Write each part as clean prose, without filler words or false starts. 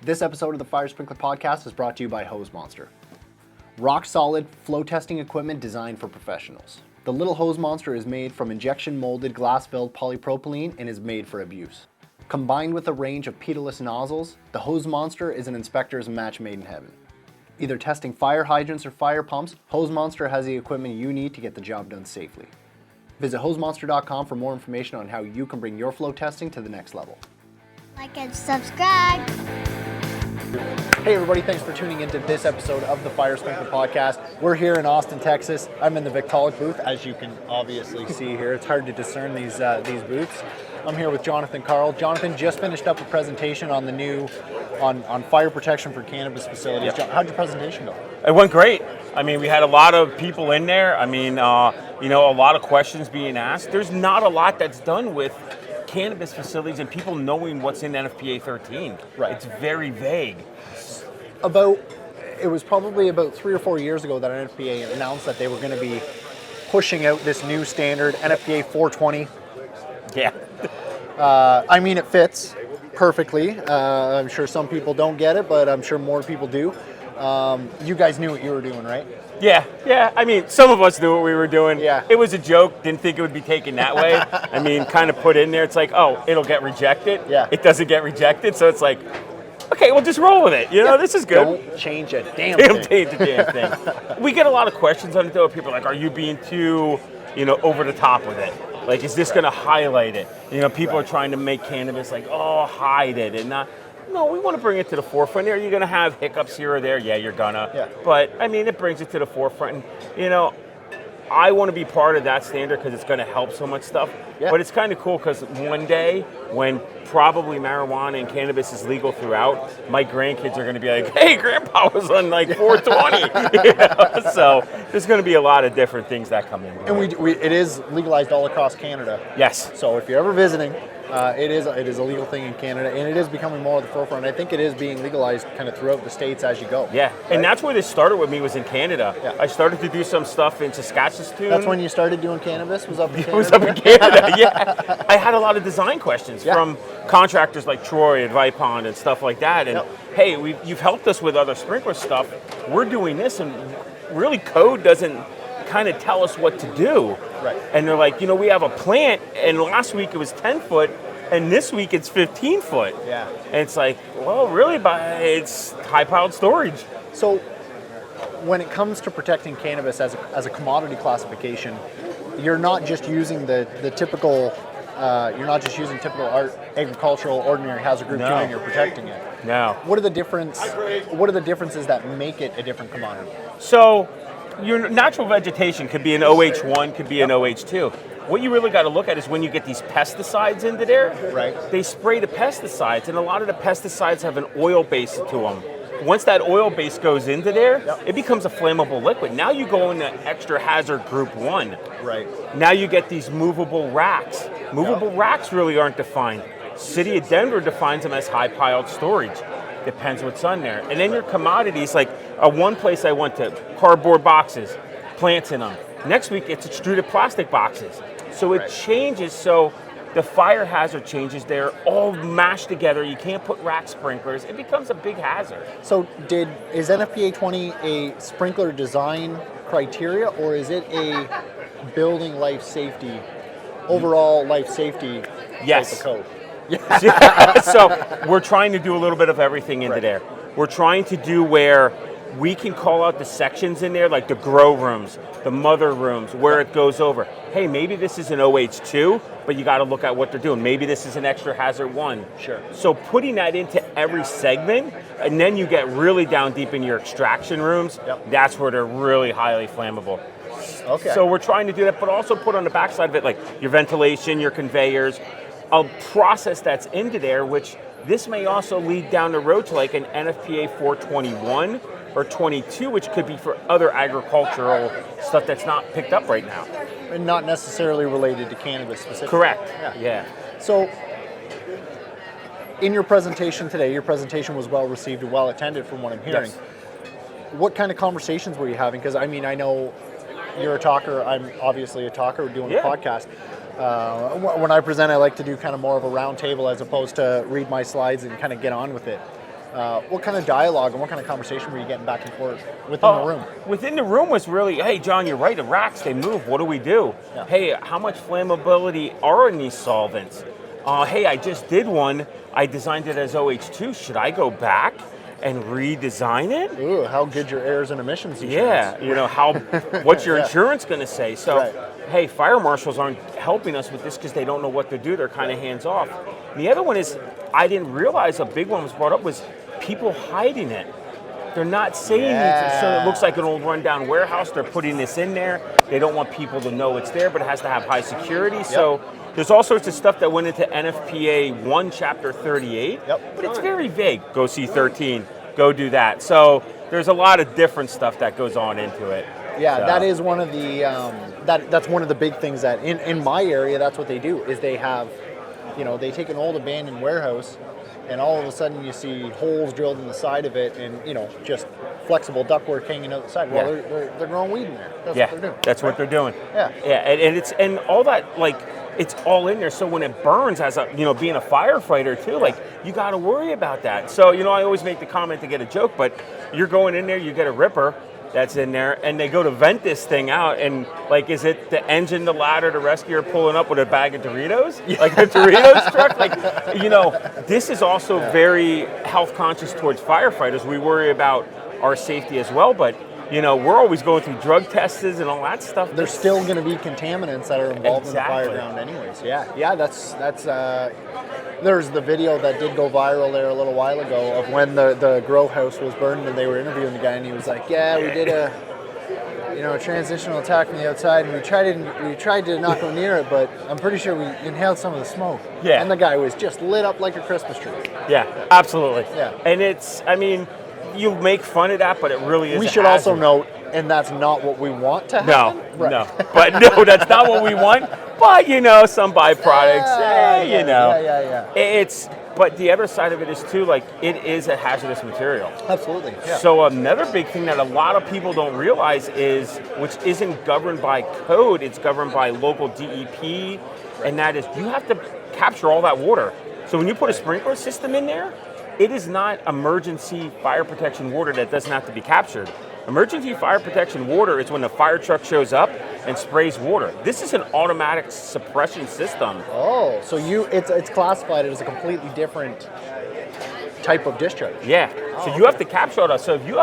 This episode of the Fire Sprinkler Podcast is brought to you by Hose Monster. Rock solid flow testing equipment designed for professionals. The little Hose Monster is made from injection molded glass-filled polypropylene and is made for abuse. Combined with a range of pedalless nozzles, the Hose Monster is an inspector's match made in heaven. Either testing fire hydrants or fire pumps, Hose Monster has the equipment you need to get the job done safely. Visit hosemonster.com for more information on how you can bring your flow testing to the next level. Like and subscribe. Hey everybody, thanks for tuning into this episode of the Fire Sprinkler Podcast. We're here in Austin, Texas. I'm in the Victaulic booth, as you can obviously see here. It's hard to discern these booths. I'm here with Jonathan Carl. Jonathan just finished up a presentation on the new, on fire protection for cannabis facilities. Yep. How'd your presentation go? It went great. I mean, we had a lot of people in there. I mean, a lot of questions being asked. There's not a lot that's done with cannabis facilities and people knowing what's in NFPA 13. Right. It's very vague. It was probably about 3 or 4 years ago that NFPA announced that they were going to be pushing out this new standard, NFPA 420. Yeah. I mean, it fits perfectly. I'm sure some people don't get it, but I'm sure more people do. You guys knew what you were doing, right? Yeah. I mean, some of us knew what we were doing. Yeah. It was a joke. Didn't think it would be taken that way. I mean, kind of put in there. It's like, oh, it'll get rejected. Yeah. It doesn't get rejected. So it's like, okay, we'll just roll with it. This is good. Don't change a damn Don't thing. change the damn thing. We get a lot of questions on it though. People are like, are you being too, over the top with it? Like, is this going to highlight it? People are trying to make cannabis like, oh, hide it and not. No, we want to bring it to the forefront. Are you going to have hiccups here or there? Yeah, you're gonna. Yeah. But I mean, it brings it to the forefront. And, I want to be part of that standard because it's going to help so much stuff. Yeah. But it's kind of cool because one day when probably marijuana and cannabis is legal throughout, my grandkids are going to be like, hey, Grandpa was on like 420. So there's going to be a lot of different things that come in. And it is legalized all across Canada. Yes. So if you're ever visiting, it is a legal thing in Canada, and it is becoming more at the forefront. I think it is being legalized kind of throughout the states as you go. Yeah, right? And that's where this started with me, was in Canada. Yeah. I started to do some stuff in Saskatchewan. That's when you started doing cannabis? Was up in Canada? It was up in Canada, yeah. I had a lot of design questions from contractors like Troy and Vipond and stuff like that. And hey, you've helped us with other sprinkler stuff. We're doing this, and really code doesn't kind of tell us what to do. Right. And they're like, we have a plant, and last week it was 10 foot, and this week it's 15 foot. Yeah. And it's like, well, really, it's high-piled storage. So when it comes to protecting cannabis as a commodity classification, you're not just using the typical, typical agricultural ordinary hazard group 2 and you're protecting it. No. What are the differences that make it a different commodity? So your natural vegetation could be an OH1, could be an OH2. What you really got to look at is when you get these pesticides into there, right? They spray the pesticides, and a lot of the pesticides have an oil base to them. Once that oil base goes into there, it becomes a flammable liquid. Now you go into extra hazard group 1. Right. Now you get these movable racks. Movable racks really aren't defined. City of Denver defines them as high-piled storage. Depends what's on there. And then your commodities, like one place I went to, cardboard boxes, plants in them. Next week, it's extruded plastic boxes. So it changes, so the fire hazard changes. They're all mashed together. You can't put rack sprinklers. It becomes a big hazard. So is NFPA 20 a sprinkler design criteria, or is it a building life safety, overall life safety type of code? Yes. So we're trying to do a little bit of everything into there. We're trying to do where we can call out the sections in there, like the grow rooms, the mother rooms, where it goes over. Hey, maybe this is an OH2, but you got to look at what they're doing. Maybe this is an extra hazard 1. Sure. So putting that into every segment, and then you get really down deep in your extraction rooms, that's where they're really highly flammable. Okay. So we're trying to do that, but also put on the backside of it, like your ventilation, your conveyors, a process that's into there, which this may also lead down the road to like an NFPA 421 or 22, which could be for other agricultural stuff that's not picked up right now. And not necessarily related to cannabis specifically. Correct. Yeah. So in your presentation today, your presentation was well received and well attended from what I'm hearing. Yes. What kind of conversations were you having? Because I know you're a talker, I'm obviously a talker doing a podcast. When I present, I like to do kind of more of a round table as opposed to read my slides and kind of get on with it. what kind of dialogue and what kind of conversation were you getting back and forth within the room? Within the room was really, hey, John, you're right, the racks, they move. What do we do? Yeah. Hey, how much flammability are in these solvents? Hey, I just did one. I designed it as OH2. Should I go back and redesign it? Ooh, how good your errors and emissions insurance. Yeah, you know, what's your insurance going to say? So, hey, fire marshals aren't helping us with this because they don't know what to do. They're kind of hands off. And the other one is, I didn't realize a big one was brought up was people hiding it. They're not saying it, so it looks like an old rundown warehouse. They're putting this in there. They don't want people to know it's there, but it has to have high security. So there's all sorts of stuff that went into NFPA 1 Chapter 38, but it's very vague. Go see 13, go do that. So there's a lot of different stuff that goes on into it. Yeah, So. that is one of the that's one of the big things that in my area, that's what they do, is they have, you know, they take an old abandoned warehouse and all of a sudden you see holes drilled in the side of it and, you know, just flexible ductwork hanging out the side. Well, they're growing weed in there. That's what they're doing. That's what they're doing. Yeah. Yeah, and it's and all that, like, it's all in there. So when it burns, as a, you know, being a firefighter too, like, you got to worry about that. So, you know, I always make the comment to get a joke, but you're going in there, you get a ripper that's in there, and they go to vent this thing out, and like, is it the engine, the ladder, the rescuer pulling up with a bag of Doritos, like a Doritos truck? Like, you know, this is also very health conscious towards firefighters. We worry about our safety as well, but you know, we're always going through drug tests and all that stuff. There's still going to be contaminants that are involved in the fire ground anyways. Yeah, that's there's the video that did go viral there a little while ago of when the grow house was burned and they were interviewing the guy and he was like, yeah, we did a transitional attack from the outside and we tried to not go near it, but I'm pretty sure we inhaled some of the smoke. Yeah. And the guy was just lit up like a Christmas tree. Yeah, absolutely. Yeah. And it's, I mean, you make fun of that, but it really is. We should also note, and that's not what we want to happen. No, but no, that's not what we want. But you know, some byproducts, you know. Yeah. It's, but the other side of it is too, like, it is a hazardous material. Absolutely. Yeah. So another big thing that a lot of people don't realize is, which isn't governed by code, it's governed by local DEP, and that is you have to capture all that water. So when you put a sprinkler system in there, it is not emergency fire protection water that doesn't have to be captured. Emergency fire protection water is when the fire truck shows up and sprays water. This is an automatic suppression system. Oh, so it's classified as a completely different type of discharge. Yeah. So you have to capture all that. So if you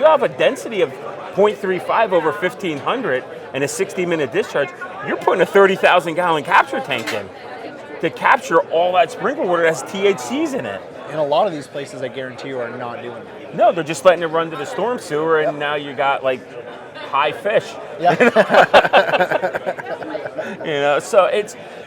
have a density of 0.35 over 1500 and a 60-minute discharge, you're putting a 30,000 gallon capture tank in to capture all that sprinkler water that has THCs in it. And a lot of these places, I guarantee you, are not doing that. No, they're just letting it run to the storm sewer, and now you got like high fish. Yeah. You know, so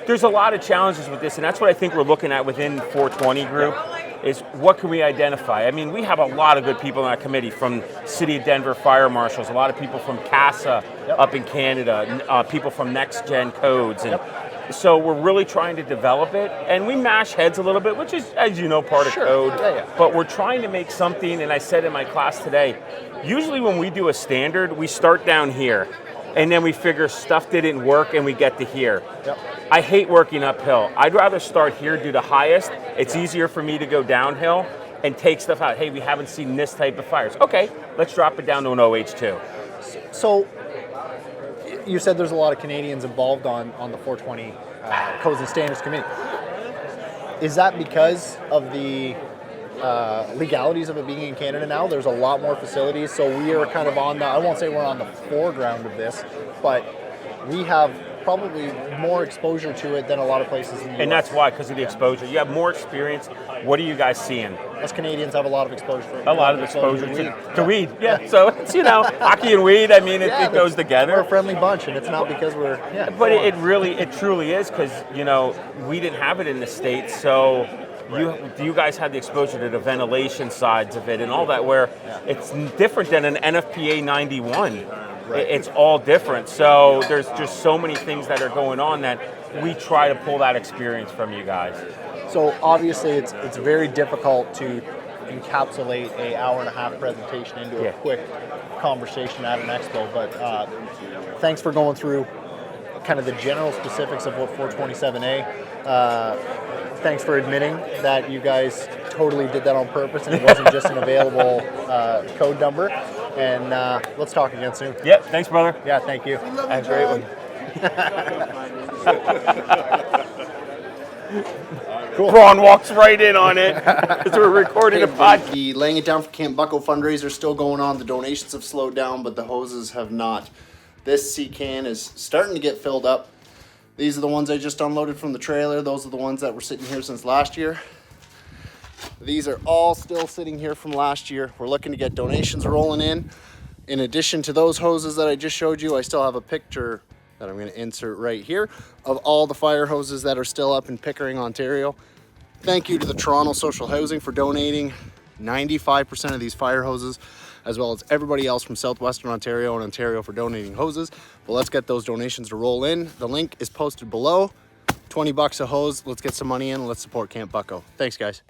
there's a lot of challenges with this, and that's what I think we're looking at within 420 group. Is what can we identify? I mean, we have a lot of good people in our committee, from City of Denver fire marshals, a lot of people from CASA up in Canada, people from Next Gen Codes, and so we're really trying to develop it, and we mash heads a little bit, which is, as you know, part of code. But we're trying to make something, and I said in my class today, usually when we do a standard, we start down here, and then we figure stuff didn't work, and we get to here. I hate working uphill. I'd rather start here, do the highest. It's easier for me to go downhill and take stuff out. Hey, we haven't seen this type of fires. Okay, let's drop it down to an OH2. So you said there's a lot of Canadians involved on the 420 Codes and Standards Committee. Is that because of the legalities of it being in Canada now? There's a lot more facilities, so we are kind of on the, I won't say we're on the foreground of this, but we have probably more exposure to it than a lot of places in the US. And that's why, because of the exposure. You have more experience. What are you guys seeing? Us Canadians have a lot of exposure. A lot of exposure to weed. Yeah, so it's, you know, hockey and weed, I mean, it goes together. We're a friendly bunch, and it's not because we're, But it truly is, because, you know, we didn't have it in the States, so you guys had the exposure to the ventilation sides of it and all that, where it's different than an NFPA 91. It's all different. So there's just so many things that are going on that we try to pull that experience from you guys. So obviously it's very difficult to encapsulate an hour-and-a-half presentation into a quick conversation at an expo, but thanks for going through kind of the general specifics of what 427A thanks for admitting that you guys totally did that on purpose and it wasn't just an available code number. And let's talk again soon. Yep, thanks, brother. Yeah, thank you. Have a great one. Cool. Braun walks right in on it as we're recording a podcast. The Laying It Down for Camp Bucko fundraiser is still going on. The donations have slowed down, but the hoses have not. This sea can is starting to get filled up. These are the ones I just unloaded from the trailer. Those are the ones that were sitting here since last year. These are all still sitting here from last year. We're looking to get donations rolling in. In addition to those hoses that I just showed you, I still have a picture that I'm going to insert right here of all the fire hoses that are still up in Pickering, Ontario. Thank you to the Toronto Social Housing for donating 95% of these fire hoses, as well as everybody else from Southwestern Ontario and Ontario for donating hoses. But let's get those donations to roll in. The link is posted below. $20 a hose. Let's get some money in. Let's support Camp Bucko. Thanks, guys.